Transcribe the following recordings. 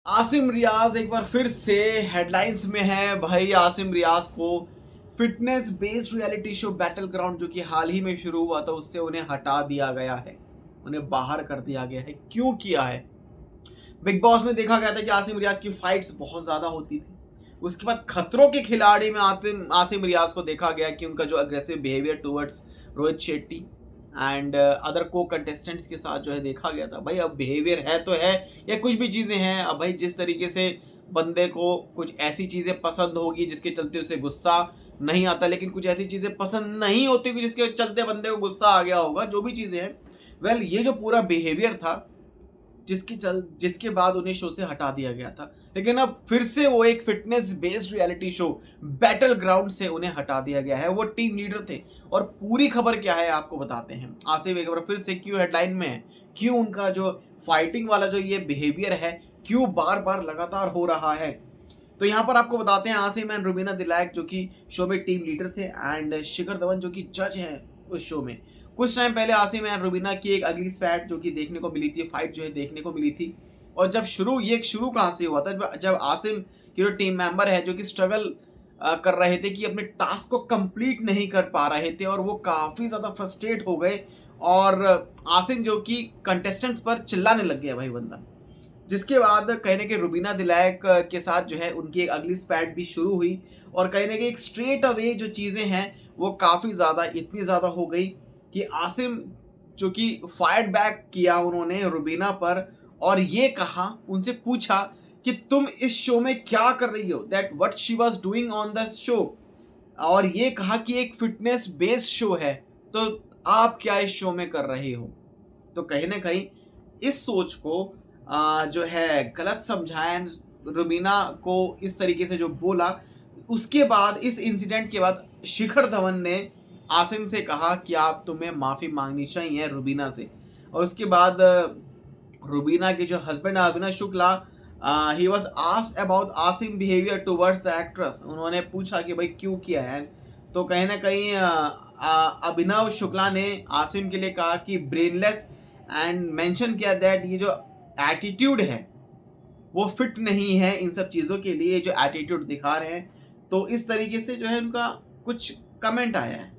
आसिम रियाज एक बार फिर से हेडलाइंस में है भाई। आसिम रियाज को fitness based reality show battle ground जो कि हाल ही में शुरू हुआ था उससे उन्हें हटा दिया गया है, उन्हें बाहर कर दिया गया है। क्यों किया है? बिग बॉस में देखा गया था कि आसिम रियाज की फाइट्स बहुत ज्यादा होती थी। उसके बाद खतरों के खिलाड़ी में आसिम रियाज को देखा गया कि उनका जो aggressive behaviour towards Rohit Shetty and other को कंटेस्टेंट्स के साथ जो है देखा गया था। भाई अब बिहेवियर है तो है या कुछ भी चीजें हैं। अब भाई जिस तरीके से बंदे को कुछ ऐसी चीजें पसंद होगी जिसके चलते उसे गुस्सा नहीं आता, लेकिन कुछ ऐसी चीजें पसंद नहीं होती कि जिसके चलते बंदे को गुस्सा आ गया होगा, जो भी चीजें हैं। वेल ये जो पूरा बिहेवियर था जिसके बाद उन्हें शो से हटा दिया गया था, लेकिन अब फिर से वो एक fitness based reality show battle ground से उन्हें हटा दिया गया है। वो टीम लीडर थे और पूरी खबर क्या है आपको बताते हैं। आसिफ एक बार फिर से क्यों हेडलाइन में है, क्यों उनका जो फाइटिंग वाला जो ये बिहेवियर है क्यों बार बार लगातार हो रहा है, तो यहाँ पर आपको बताते हैं। आसिम एंड रुबीना दिलैक जो कि शो में टीम लीडर थे एंड शिखर धवन जो कि जज हैं उस शो में। कुछ टाइम पहले आसिम एंड रुबीना की एक अगली स्पैट जो कि देखने को मिली थी, फाइट जो है देखने को मिली थी। और जब शुरू कहाँ से हुआ था, जब आसिम की जो टीम मेंबर है जो कि स्ट्रगल कर रहे थे कि अपने टास्क को कंप्लीट नहीं कर पा रहे थे और वो काफी ज्यादा फ्रस्ट्रेट हो गए और आसिम जो कि कंटेस्टेंट्स पर चिल्लाने लग गया भाई बंदा। जिसके बाद कहीं ना कहीं रुबीना दिलैक के साथ जो है उनकी एक अगली स्पैट भी शुरू हुई और कहीं ना कहीं एक स्ट्रेट अवे जो चीज़ें हैं वो काफ़ी ज़्यादा इतनी ज़्यादा हो गई कि आसिम जो कि फायर बैक किया उन्होंने रुबीना पर और ये कहा, उनसे पूछा कि तुम इस शो में क्या कर रही हो, that what she was doing on the show. और ये कहा कि एक फिटनेस बेस्ड शो है तो आप क्या इस शो में कर रहे हो। तो कहीं ना कहीं इस सोच को जो है गलत समझाया। रुबीना को इस तरीके से जो बोला, उसके बाद इस इंसिडेंट के बाद शिखर धवन ने आसिम से कहा कि आप तुम्हें माफी मांगनी चाहिए रुबीना से। और उसके बाद रुबीना के जो husband Abhinav Shukla, he was asked about Asim behaviour towards the actress. उन्होंने पूछा कि भाई क्यों किया है, तो कहीं ना कहीं अभिनव शुक्ला ने आसिम के लिए कहा कि ब्रेनलेस एंड मेंशन किया दैट ये जो एटीट्यूड है वो फिट नहीं है इन सब चीज़ों के लिए जो एटीट्यूड दिखा रहे हैं। तो इस तरीके से जो है उनका कुछ कमेंट आया है,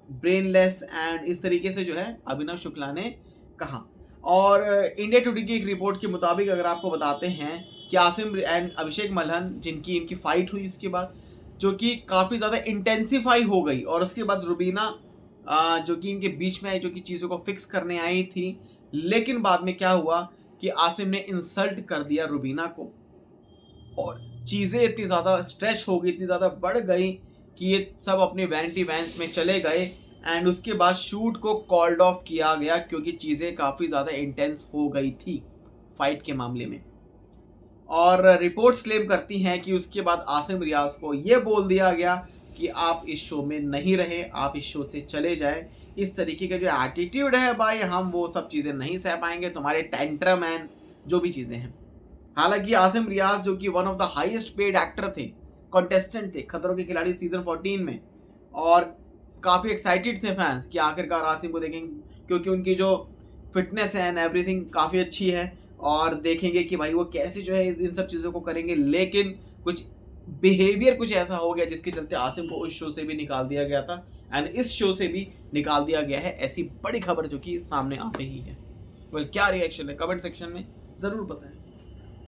ब्रेनलेस एंड इस तरीके से जो है अभिनव शुक्ला ने कहा। और इंडिया टुडे की एक रिपोर्ट के मुताबिक अगर आपको बताते हैं कि आसिम एंड अभिषेक मल्हन जिनकी इनकी फाइट हुई इसके बाद जो कि काफ़ी ज़्यादा इंटेंसिफाई हो गई और उसके बाद रुबीना जो कि इनके बीच में आई जो कि चीज़ों को फिक्स करने आई थी, लेकिन बाद में क्या हुआ कि आसिम ने इंसल्ट कर दिया रुबीना को और चीज़ें इतनी ज़्यादा स्ट्रेच हो गई, इतनी ज़्यादा बढ़ गई कि ये सब अपने वैनिटी वैन्स में चले गए एंड उसके बाद शूट को कॉल्ड ऑफ किया गया क्योंकि चीज़ें काफ़ी ज़्यादा इंटेंस हो गई थी फाइट के मामले में। और रिपोर्ट्स क्लेम करती हैं कि उसके बाद आसिम रियाज को ये बोल दिया गया कि आप इस शो में नहीं रहे, आप इस शो से चले जाएं। इस तरीके का जो एटीट्यूड है भाई हम वो सब चीज़ें नहीं सह पाएंगे, तुम्हारे टेंट्रम एंड जो भी चीज़ें हैं। हालांकि आसिम रियाज जो कि one of the highest paid actor थे, कंटेस्टेंट थे खतरों के खिलाड़ी सीजन 14 में, और काफ़ी एक्साइटेड थे फैंस कि आखिरकार आसिम को देखेंगे क्योंकि उनकी जो फिटनेस है एंड एवरीथिंग काफ़ी अच्छी है और देखेंगे कि भाई वो कैसे जो है इन सब चीज़ों को करेंगे। लेकिन कुछ बिहेवियर कुछ ऐसा हो गया जिसके चलते आसिम को उस शो से भी निकाल दिया गया था एंड इस शो से भी निकाल दिया गया है। ऐसी बड़ी खबर जो कि सामने आ रही है। क्या रिएक्शन है कमेंट सेक्शन में ज़रूर बताएं।